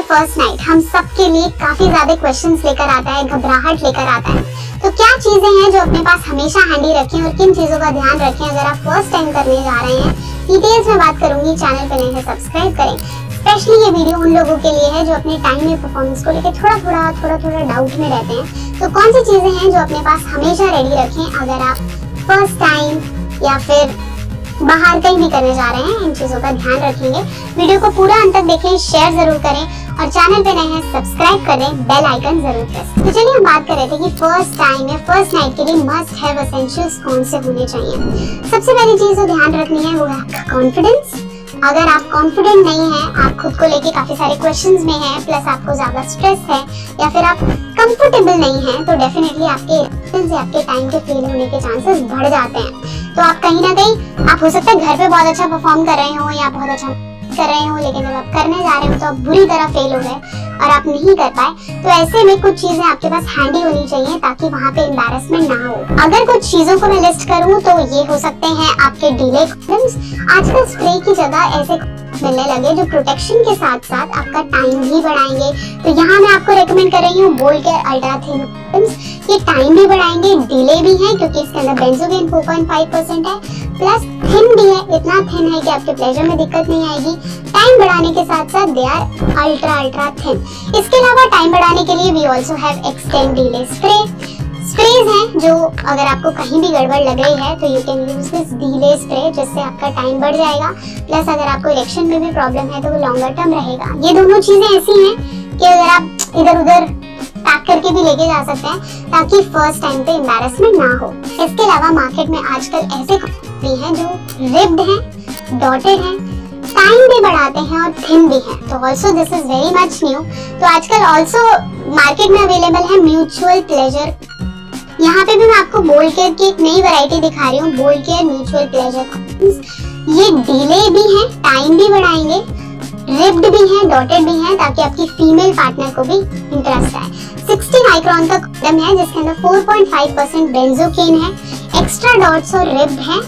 First night हम सबके लिए काफी ज्यादा क्वेश्चंस लेकर आता है, घबराहट लेकर आता है। तो क्या चीजें हैं जो अपने पास हमेशा हैंडी रखें और किन चीजों का ध्यान रखें अगर आप फर्स्ट टाइम करने जा रहे हैं? डिटेल्स में बात करूंगी। चैनल पे नए हैं सब्सक्राइब करें। स्पेशली ये वीडियो उन लोगों के लिए है जो अपने टाइम में परफॉर्मेंस को लेकर थोड़ा डाउट में रहते हैं। तो कौन सी चीजें हैं जो अपने पास हमेशा रेडी रखें अगर आप फर्स्ट टाइम या फिर बाहर कहीं भी करने जा रहे हैं? इन चीजों का ध्यान रखेंगे। वीडियो को पूरा अंत तक देखें, शेयर जरूर करें और चैनल पे नए हैं सब्सक्राइब करें, बेल आइकन जरूर प्रेस। तो चलिए हम बात कर रहे थे कि फर्स्ट टाइम या फर्स्ट नाइट के लिए मस्ट हैव एसेंशियल्स कौन से होने चाहिए। सबसे पहली चीज जो ध्यान रखनी है वो है आपका कॉन्फिडेंस। अगर आप कॉन्फिडेंट नहीं हैं, आप खुद को लेके काफी सारे क्वेश्चंस में हैं, प्लस आपको ज्यादा स्ट्रेस है या फिर आप कंफर्टेबल नहीं हैं, तो डेफिनेटली आपके टाइम के फेल होने के चांसेस बढ़ जाते हैं। तो आप कहीं ना कहीं आप हो सकता है घर पे बहुत अच्छा परफॉर्म कर रहे हो या बहुत अच्छा कर रहे हो, लेकिन जब आप करने जा रहे हो तो आप बुरी तरह फेल हो गए और आप नहीं कर पाए। तो ऐसे में कुछ चीजें आपके पास हैंडी होनी चाहिए ताकि वहाँ पे एम्बैरेसमेंट ना हो। अगर कुछ चीजों को मैं लिस्ट करूँ तो ये हो सकते हैं आपके डिले कॉलम्स। आजकल स्प्रे की जगह ऐसे मिलने लगे जो प्रोटेक्शन के साथ साथ आपका टाइम भी बढ़ाएंगे। तो यहाँ मैं आपको रेकमेंड कर रही हूँ bold care ultra thin condoms. ये टाइम भी बढ़ाएंगे, डिले भी है क्योंकि इसके अंदर बेंजोगेन 4.5% है, प्लस थिन भी है। इतना थिन है कि आपके प्लेजर में दिक्कत नहीं आएगी। टाइम बढ़ाने के साथ साथ दे आर अल्ट्रा थिन। इसके अलावा टाइम बढ़ाने के लिए we also have extend delay sprays हैं जो अगर आपको कहीं भी गड़बड़ लग रही है तो you can use this delay spray, जिससे आपका टाइम बढ़ जाएगा। प्लस अगर आपको इरेक्शन में भी प्रॉब्लम है तो वो लॉन्गर टर्म रहेगा। ये दोनों चीजें ऐसी हैं कि अगर आप इधर उधर पैक करके भी लेके जा सकते हैं ताकि फर्स्ट टाइम पे एम्बैरेसमेंट ना हो। इसके अलावा मार्केट में आजकल ऐसे भी हैं जो रिब्ड हैं, डॉटेड हैं, टाइम भी बढ़ाते हैं और थिन भी हैं। तो also this is very much new. तो आजकल ऑल्सो मार्केट में अवेलेबल है म्यूचुअल प्लेजर। यहाँ पे भी मैं आपको बोल्ड केयर की एक नई वैरायटी दिखा रही हूँ, बोल्ड केयर म्यूचुअल प्लेजर। ये डिले भी है, टाइम भी बढ़ाएंगे, रिब्ड भी है, डॉटेड भी है ताकि आपकी फीमेल पार्टनर को भी इंटरेस्ट आए। 60 माइक्रोन का कॉलम है जिसके अंदर 4.5% बेंजोकेन है, एक्स्ट्रा डॉट्स और रिब्ड है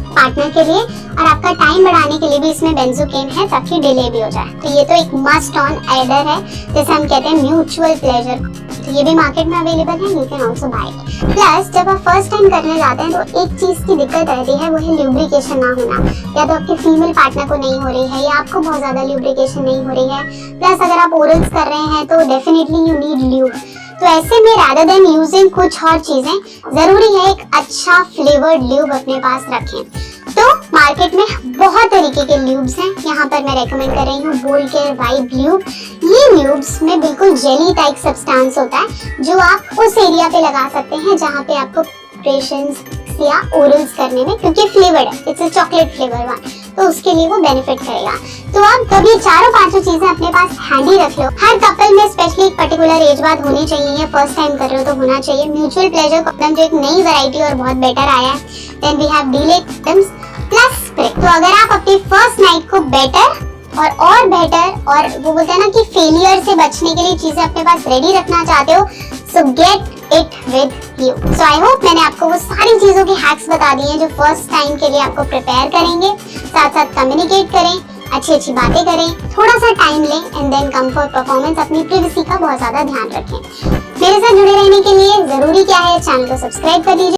पार्टनर के लिए, और आपका टाइम बढ़ाने के लिए भी इसमें बेंजोकेन है ताकि डिले भी हो जाए। तो ये तो एक मस्ट ऑन एडर है जिसे हम कहते हैं म्यूचुअल प्लेजर। तो ये भी मार्केट में अवेलेबल है, you can also by it. Plus जब आप फर्स्ट टाइम करने जाते हैं तो एक चीज की दिक्कत रहती है, वो है ल्यूब्रिकेशन ना होना। या तो आपके फीमेल पार्टनर को नहीं हो रही है या आपको बहुत ज्यादा ल्यूब्रिकेशन नहीं हो रही है। प्लस अगर आप ओरल्स कर रहे हैं तो डेफिनेटली यू नीड ल्यूब। तो ऐसे में रादर देन यूजिंग कुछ और चीजें, जरूरी है एक अच्छा फ्लेवर्ड ल्यूब अपने पास रखें। तो मार्केट में बहुत तरीके के ल्यूब्स हैं। यहाँ पर मैं रेकमेंड कर रही हूँ बोल्ड केयर वाइब ल्यूब। ये ल्यूब्स में बिल्कुल जेली टाइप सब्सटेंस होता है जो आप उस एरिया पे लगा सकते हैं जहाँ पे आपको ऑपरेशंस या ओरल्स करने में, क्योंकि फ्लेवर्ड है, it's a chocolate flavour one, तो उसके लिए वो बेनिफिट करेगा। तो आप कभी चारों पांचों चीजें अपने पास हैंडी रख लो। हर कपल में स्पेशली एक पर्टिकुलर एज बाद होनी चाहिए, फर्स्ट टाइम कर रहे हो तो होना चाहिए। म्यूचुअल प्लेजर कॉलम जो एक नई वैरायटी और बहुत बेटर आया है। Then we have delay condoms plus spray. तो अगर आप अपनी फर्स्ट नाइट को बेटर और बेटर और वो बोलते हैं ना कि फेलियर से बचने के लिए चीजें अपने पास रेडी रखना चाहते हो, सो get it with you. So I hope मैंने आपको वो सारी चीजों की हैक्स बता दी हैं जो फर्स्ट टाइम के लिए आपको प्रिपेयर करेंगे। साथ साथ कम्युनिकेट करें, अच्छी बातें करें, थोड़ा सा टाइम लें and then come for performance. अपनी प्राइवेसी का बहुत ज्यादा ध्यान रखें। मेरे साथ जुड़े रहने के लिए जरूरी क्या है, चैनल को सब्सक्राइब कर दीजिए।